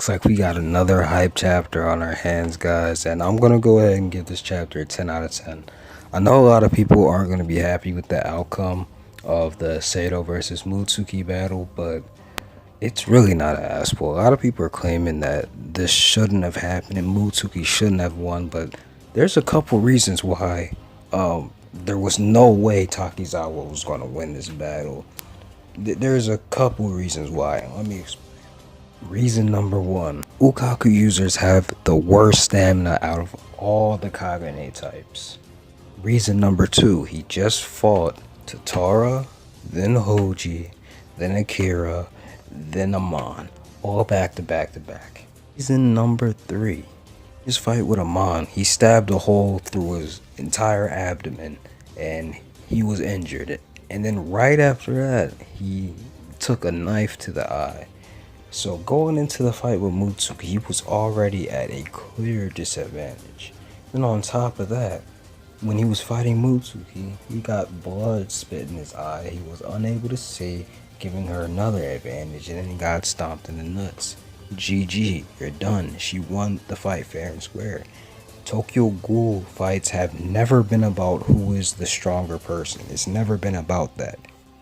Looks like we got another hype chapter on our hands, guys, and I'm gonna go ahead and give this chapter a 10 out of 10. I know a lot of people aren't gonna be happy with the outcome of the Sato versus Mutsuki battle, but it's really not an ass pull. A lot of people are claiming that this shouldn't have happened and Mutsuki shouldn't have won, but there's a couple reasons why there was no way Takizawa was gonna win this battle. There's a couple reasons why. Reason number one, Ukaku users have the worst stamina out of all the Kagane types. Reason number two, he just fought Tatara, then Hoji, then Akira, then Amon, all back to back to back. Reason number three, his fight with Amon, he stabbed a hole through his entire abdomen and he was injured. And then right after that, he took a knife to the eye. So going into the fight with Mutsuki, he was already at a clear disadvantage. And on top of that, when he was fighting Mutsuki, he got blood spit in his eye. He was unable to see, giving her another advantage, and then he got stomped in the nuts. GG, you're done. She won the fight fair and square. Tokyo Ghoul fights have never been about who is the stronger person. It's never been about that,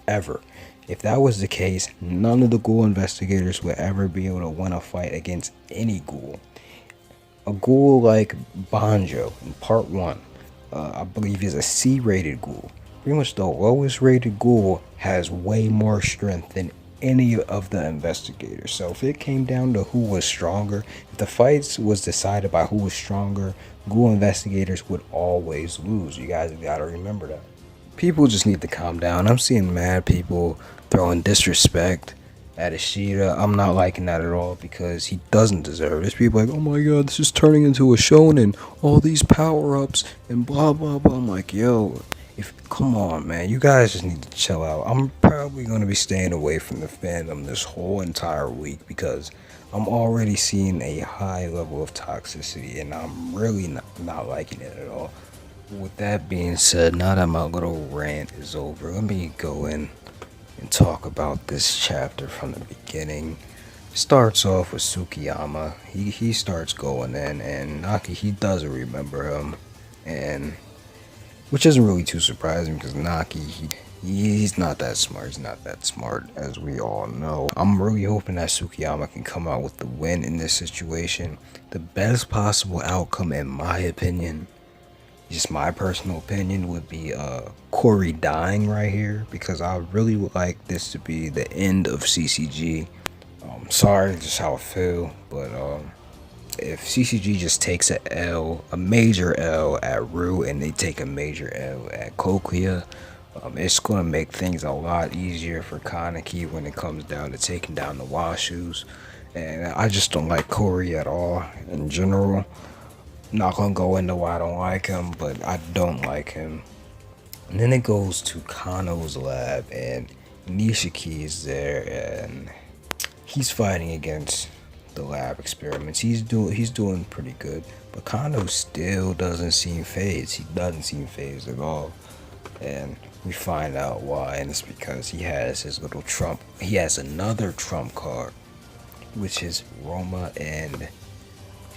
ever. If that was the case, none of the ghoul investigators would ever be able to win a fight against any ghoul. A ghoul like Banjo in part 1, I believe is a C-rated ghoul. Pretty much the lowest rated ghoul has way more strength than any of the investigators. So if it came down to who was stronger, if the fights was decided by who was stronger, ghoul investigators would always lose. You guys gotta remember that. People just need to calm down. I'm seeing mad people throwing disrespect at Ishida. I'm not liking that at all because he doesn't deserve it. There's people like, oh my god, this is turning into a shonen, all these power-ups and blah blah blah. I'm like, yo, come on, man, you guys just need to chill out. I'm probably going to be staying away from the fandom this whole entire week because I'm already seeing a high level of toxicity and I'm really not liking it at all. With that being said, now that my little rant is over, let me go in and talk about this chapter from the beginning. Starts off with Tsukiyama. He starts going in, and Naki, he doesn't remember him, and which isn't really too surprising because Naki, he's not that smart. He's not that smart, as we all know. I'm really hoping that Tsukiyama can come out with the win in this situation. The best possible outcome, in my opinion, just my personal opinion, would be Corey dying right here because I really would like this to be the end of CCG. Sorry, just how I feel, but if CCG just takes a major L at Rue and they take a major L at Kokuya, it's going to make things a lot easier for Kaneki when it comes down to taking down the Washus. And I just don't like Corey at all in general. Not gonna go into why I don't like him, but I don't like him. And then it goes to Kano's lab, and Nishiki is there, and he's fighting against the lab experiments. He's doing pretty good, but Kano still doesn't seem phased. He doesn't seem phased at all, and we find out why, and it's because he has his little trump. He has another trump card, which is Roma and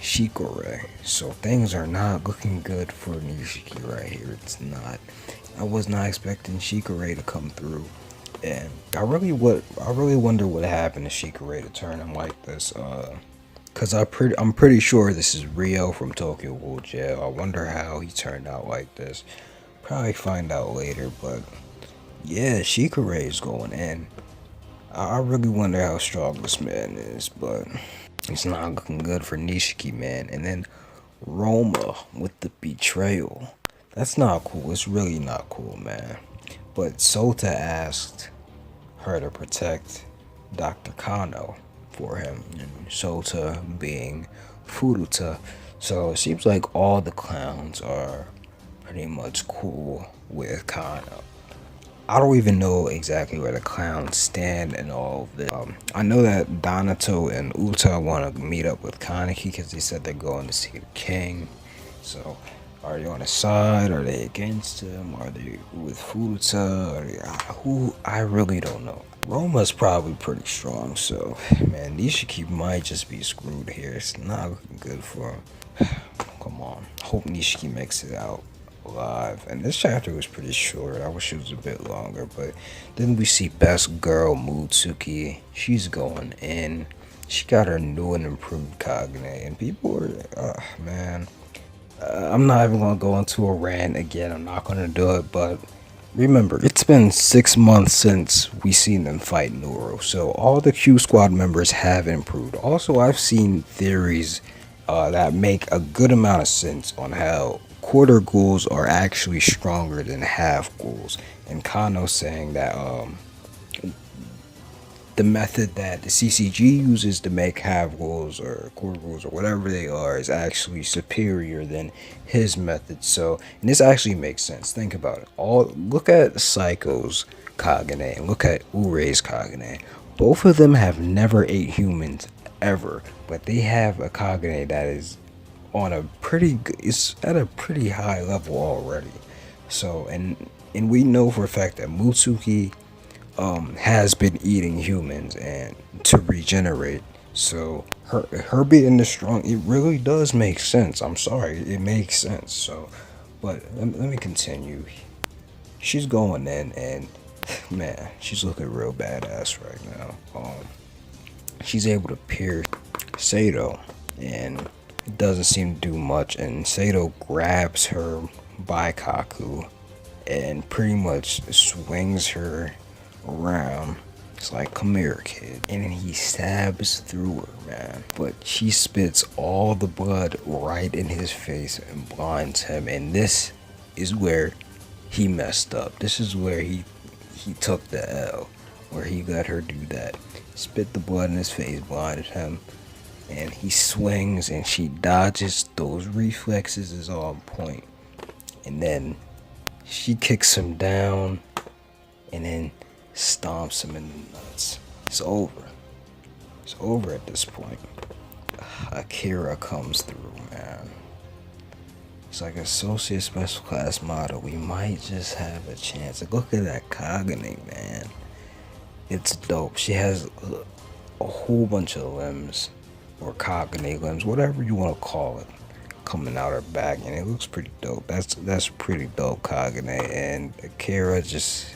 Shikore. So things are not looking good for Nishiki right here. It's not. I was not expecting Shikore to come through, and I really wonder what happened to Shikore to turn him like this. Cause I'm pretty sure this is Rio from Tokyo Ghoul Jail. I wonder how he turned out like this. Probably find out later, but yeah, Shikore is going in. I really wonder how strong this man is, but it's not looking good for Nishiki, man. And then Roma with the betrayal. That's not cool. It's really not cool, man. But Sota asked her to protect Dr. Kano for him, and Sota being Furuta. So it seems like all the clowns are pretty much cool with Kano. I don't even know exactly where the clowns stand in all of this. I know that Donato and Uta want to meet up with Kaneki because they said they're going to see the king. So, are they on his side? Are they against him? Are they with Furuta? Who? I really don't know. Roma's probably pretty strong, so man, Nishiki might just be screwed here. It's not looking good for him. Come on. Hope Nishiki makes it out alive. And this chapter was pretty short. I wish it was a bit longer, but then we see best girl Mutsuki. She's going in. She got her new and improved Kagane, and people are, man. I'm not even gonna go into a rant again. I'm not gonna do it, but remember, it's been 6 months since we seen them fight Noro, so all the Q Squad members have improved. Also, I've seen theories that make a good amount of sense on how quarter ghouls are actually stronger than half ghouls, and Kano saying that the method that the CCG uses to make half ghouls or quarter ghouls or whatever they are is actually superior than his method. So, and this actually makes sense. Think about it. Look at Psycho's Kagane and look at Urei's Kagane. Both of them have never ate humans ever, but they have a Kagane that is on a it's at a pretty high level already. So, and we know for a fact that Mutsuki has been eating humans and to regenerate. So her being this strong, it really does make sense. I'm sorry, it makes sense. So, but let me continue. She's going in, and man, she's looking real badass right now. She's able to pierce Sato, and it doesn't seem to do much. And Sato grabs her Baikaku and pretty much swings her around. It's like, come here, kid. And then he stabs through her, man. But she spits all the blood right in his face and blinds him. And this is where he messed up. This is where he took the L, where he let her do that. Spit the blood in his face, blinded him. And he swings and she dodges. Those reflexes is on point. And then she kicks him down and then stomps him in the nuts. It's over. It's over at this point. Akira comes through, man. It's like associate special class model. We might just have a chance. Look at that Kagane, man. It's dope. She has a whole bunch of limbs, or Kagane limbs, whatever you want to call it, coming out her back, and it looks pretty dope. That's pretty dope, Kagane. And Akira just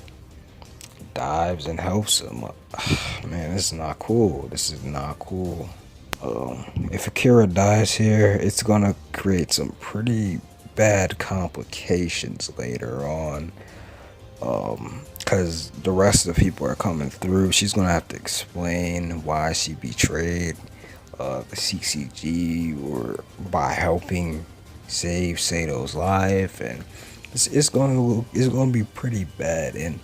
dives and helps him. Man, this is not cool. This is not cool. If Akira dies here, it's gonna create some pretty bad complications later on. Because the rest of the people are coming through. She's gonna have to explain why she betrayed the CCG or by helping save Sato's life, and it's gonna be pretty bad. And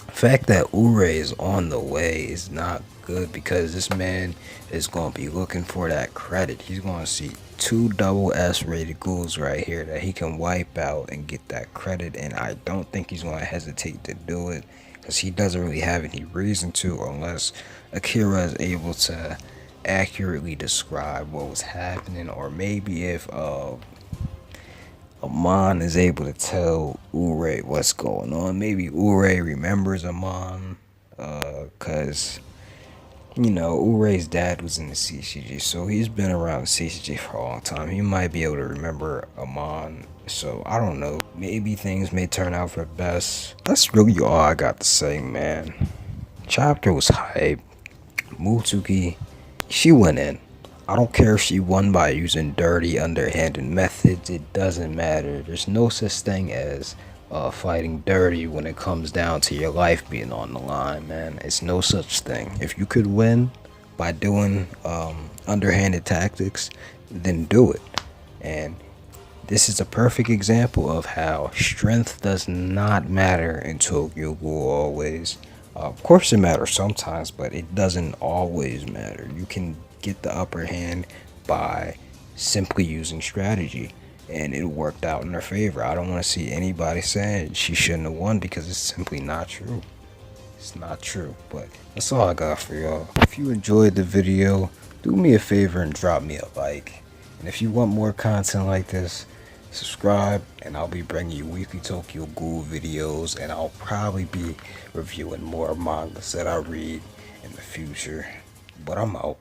the fact that Urei is on the way is not good, because this man is going to be looking for that credit. He's going to see 2 double S rated ghouls right here that he can wipe out and get that credit, and I don't think he's going to hesitate to do it, because he doesn't really have any reason to, unless Akira is able to accurately describe what was happening, or maybe if Amon is able to tell Urei what's going on. Maybe Urei remembers Amon, cause you know Urei's dad was in the CCG, so he's been around the CCG for a long time. He might be able to remember Amon. So I don't know. Maybe things may turn out for the best. That's really all I got to say, man. Chapter was hype. Mutsuki, she went in. I don't care if she won by using dirty, underhanded methods. It doesn't matter. There's no such thing as fighting dirty when it comes down to your life being on the line, man. It's no such thing. If you could win by doing underhanded tactics, then do it. And this is a perfect example of how strength does not matter in Tokyo Ghoul always. Of course it matters sometimes, but it doesn't always matter. You can get the upper hand by simply using strategy, and it worked out in her favor. I don't want to see anybody saying she shouldn't have won, because it's simply not true. It's not true. But that's all I got for y'all. If you enjoyed the video, do me a favor and drop me a like. And if you want more content like this, subscribe, and I'll be bringing you weekly Tokyo Ghoul videos, and I'll probably be reviewing more mangas that I read in the future. But I'm out.